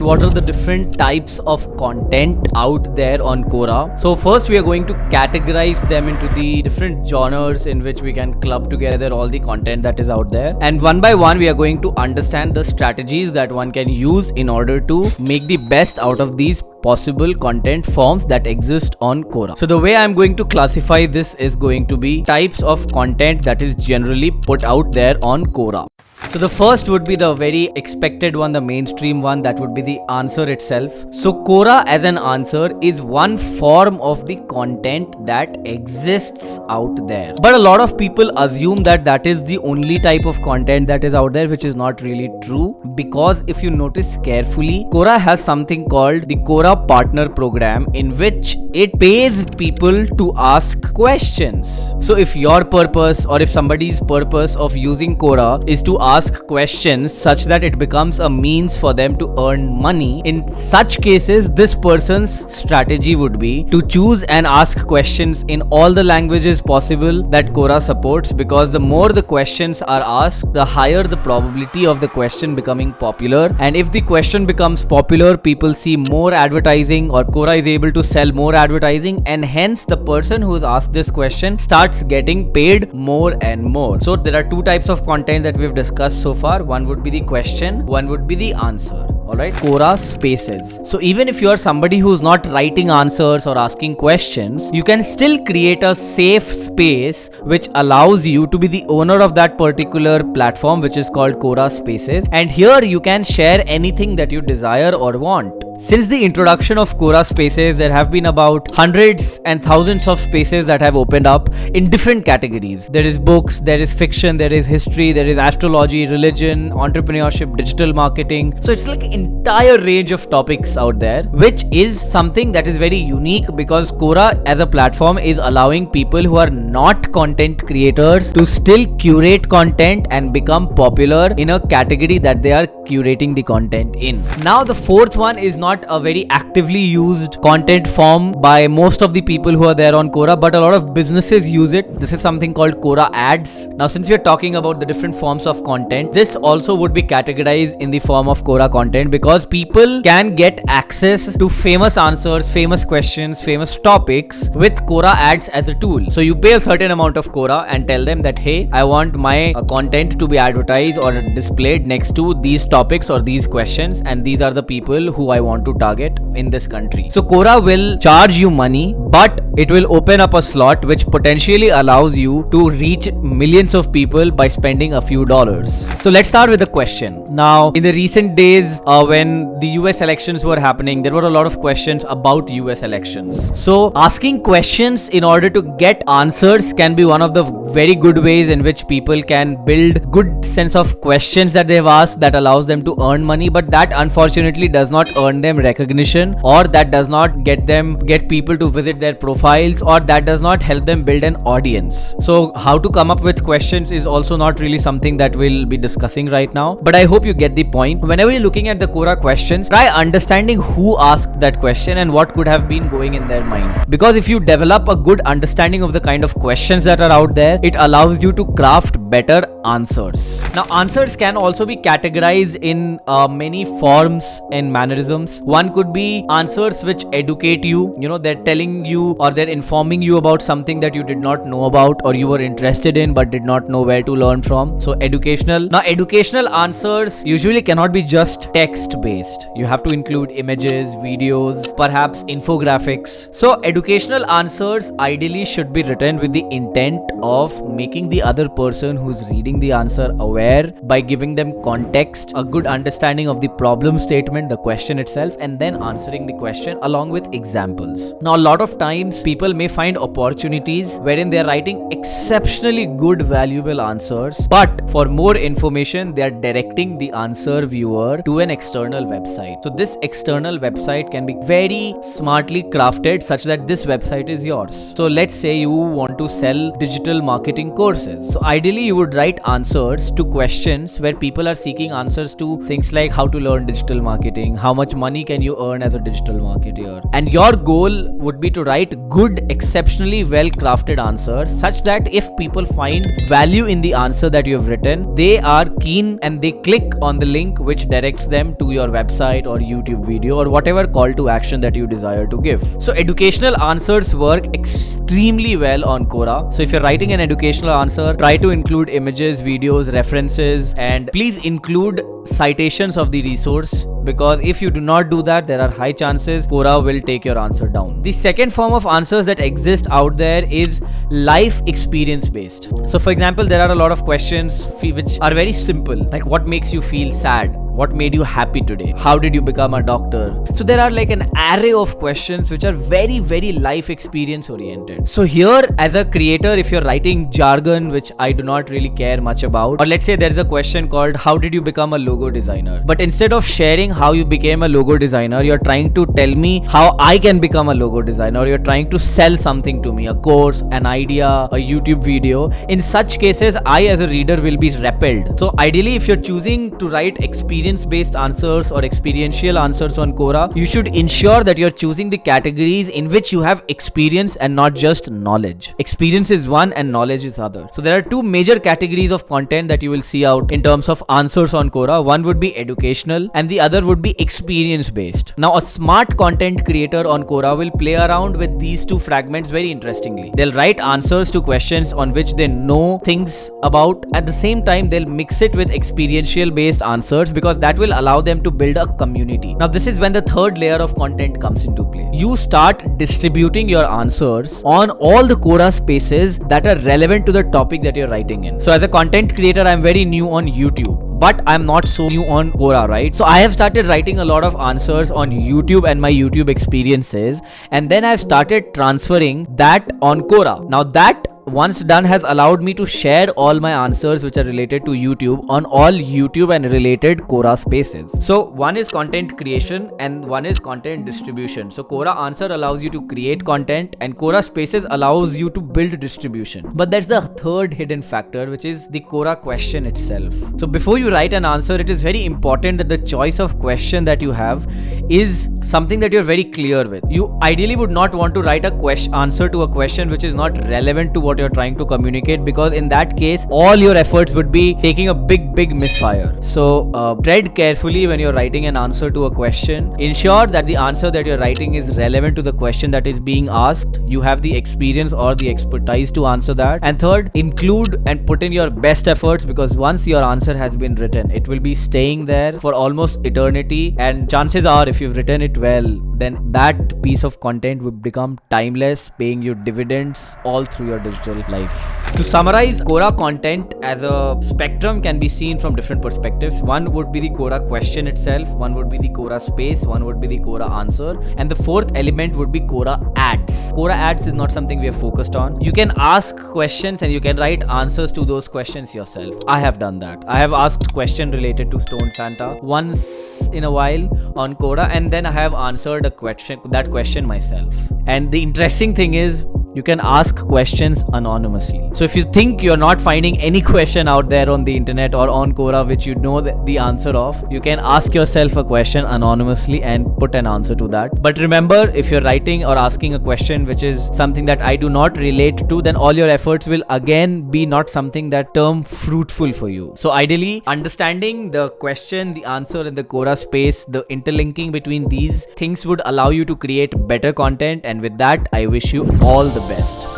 what are the different types of content out there on Quora. So first we are going to categorize them into the different genres in which we can club together all the content that is out there. And one by one we are going to understand the strategies that one can use in order to make the best out of these possible content forms that exist on Quora. So the way I'm going to classify this is going to be types of content that is generally put out there on Quora. So the first would be the very expected one, the mainstream one, that would be the answer itself. So Quora as an answer is one form of the content that exists out there. But a lot of people assume that that is the only type of content that is out there, which is not really true. Because if you notice carefully, Quora has something called the Quora Partner program, in which it pays people to ask questions. So if your purpose or if somebody's purpose of using Quora is to ask questions such that it becomes a means for them to earn money, in such cases this person's strategy would be to choose and ask questions in all the languages possible that Quora supports, because the more the questions are asked, the higher the probability of the question becoming popular. And if the question becomes popular, people see more advertising, or Quora is able to sell more advertising, and hence the person who has asked this question starts getting paid more and more. So there are two types of content that we've discussed so far. One would be the question, one would be the answer. Alright, Quora Spaces. So even if you are somebody who's not writing answers or asking questions, you can still create a safe space which allows you to be the owner of that particular platform, which is called Quora Spaces. And here you can share anything that you desire or want. Since the introduction of Quora Spaces, there have been about hundreds and thousands of spaces that have opened up in different categories. There is books, there is fiction, there is history, there is astrology, religion, entrepreneurship, digital marketing. So it's like an entire range of topics out there, which is something that is very unique, because Quora as a platform is allowing people who are not content creators to still curate content and become popular in a category that they are curating the content in. Now the fourth one is not a very actively used content form by most of the people who are there on Quora, but a lot of businesses use it. This is something called Quora Ads. Now since we are talking about the different forms of content, this also would be categorized in the form of Quora content, because people can get access to famous answers, famous questions, famous topics with Quora Ads as a tool. So you pay a certain amount of Quora and tell them that, hey, I want my content to be advertised or displayed next to these topics or these questions, and these are the people who I want to target in this country. So Quora will charge you money, but it will open up a slot which potentially allows you to reach millions of people by spending a few dollars. So let's start with the question. Now in the recent days, when the US elections were happening, there were a lot of questions about US elections. So asking questions in order to get answers can be one of the very good ways in which people can build good sense of questions that they've asked that allows them to earn money, but that unfortunately does not earn them recognition, or that does not get people to visit their profiles, or that does not help them build an audience. So how to come up with questions is also not really something that we'll be discussing right now, but I hope you get the point. Whenever you're looking at the Quora questions, try understanding who asked that question and what could have been going in their mind, because if you develop a good understanding of the kind of questions that are out there, it allows you to craft better answers. Now answers can also be categorized in many forms and mannerisms. One could be answers which educate you. They're telling you or they're informing you about something that you did not know about or you were interested in but did not know where to learn from. So educational. Now educational answers usually cannot be just text based. You have to include images, videos, perhaps infographics. So educational answers ideally should be written with the intent of making the other person who's reading the answer aware by giving them context, a good understanding of the problem statement, the question itself, and then answering the question along with examples. Now a lot of times people may find opportunities wherein they are writing exceptionally good valuable answers, but for more information they are directing the answer viewer to an external website. So this external website can be very smartly crafted such that this website is yours. So let's say you want to sell digital marketing courses. So ideally you would write write answers to questions where people are seeking answers to things like how to learn digital marketing, how much money can you earn as a digital marketer. And your goal would be to write good, exceptionally well crafted answers such that if people find value in the answer that you have written, they are keen and they click on the link which directs them to your website or YouTube video or whatever call to action that you desire to give. So educational answers work extremely well on Quora. So if you're writing an educational answer, try to include images, videos, references, and please include citations of the resource, because if you do not do that, there are high chances Quora will take your answer down. The second form of answers that exist out there is life experience based. So for example, there are a lot of questions which are very simple, like what makes you feel sad? What made you happy today? How did you become a doctor? So there are like an array of questions which are very, very life experience oriented. So here, as a creator, if you're writing jargon, which I do not really care much about, or let's say there's a question called how did you become a logo designer? But instead of sharing how you became a logo designer, you're trying to tell me how I can become a logo designer, or you're trying to sell something to me, a course, an idea, a YouTube video. In such cases, I as a reader will be repelled. So ideally, if you're choosing to write experience-based answers or experiential answers on Quora, you should ensure that you're choosing the categories in which you have experience and not just knowledge. Experience is one and knowledge is other. So there are two major categories of content that you will see out in terms of answers on Quora. One would be educational and the other would be experience-based. Now, a smart content creator on Quora will play around with these two fragments very interestingly. They'll write answers to questions on which they know things about. At the same time, they'll mix it with experiential-based answers because that will allow them to build a community. Now, this is when the third layer of content comes into play. You start distributing your answers on all the Quora spaces that are relevant to the topic that you're writing in. So as a content creator, I'm very new on YouTube, but I'm not so new on Quora, right? So I have started writing a lot of answers on YouTube and my YouTube experiences, and then I've started transferring that on Quora. Now that once done has allowed me to share all my answers which are related to YouTube on all YouTube and related Quora spaces. So one is content creation and one is content distribution. So Quora Answer allows you to create content and Quora Spaces allows you to build distribution. But there's the third hidden factor, which is the Quora question itself. So before you write an answer, it is very important that the choice of question that you have is something that you're very clear with. You ideally would not want to write a answer to a question which is not relevant to what you're trying to communicate, because in that case all your efforts would be taking a big misfire. So tread carefully when you're writing an answer to a question. Ensure that the answer that you're writing is relevant to the question that is being asked. You have the experience or the expertise to answer that. And third, include and put in your best efforts, because once your answer has been written, it will be staying there for almost eternity, and chances are if you've written it well, then that piece of content will become timeless, paying you dividends all through your digital life. To summarize, Quora content as a spectrum can be seen from different perspectives. One would be the Quora question itself, one would be the Quora space, one would be the Quora answer, and the fourth element would be Quora ads. Quora ads is not something we have focused on. You can ask questions and you can write answers to those questions yourself. I have done that. I have asked question related to Stone Santa once in a while on Quora, and then I have answered that question myself. And the interesting thing is, you can ask questions anonymously. So if you think you're not finding any question out there on the internet or on Quora which you know the answer of, you can ask yourself a question anonymously and put an answer to that. But remember, if you're writing or asking a question which is something that I do not relate to, then all your efforts will again be not something that term fruitful for you. So ideally, understanding the question, the answer, and the Quora space, the interlinking between these things would allow you to create better content. And with that, I wish you all the best.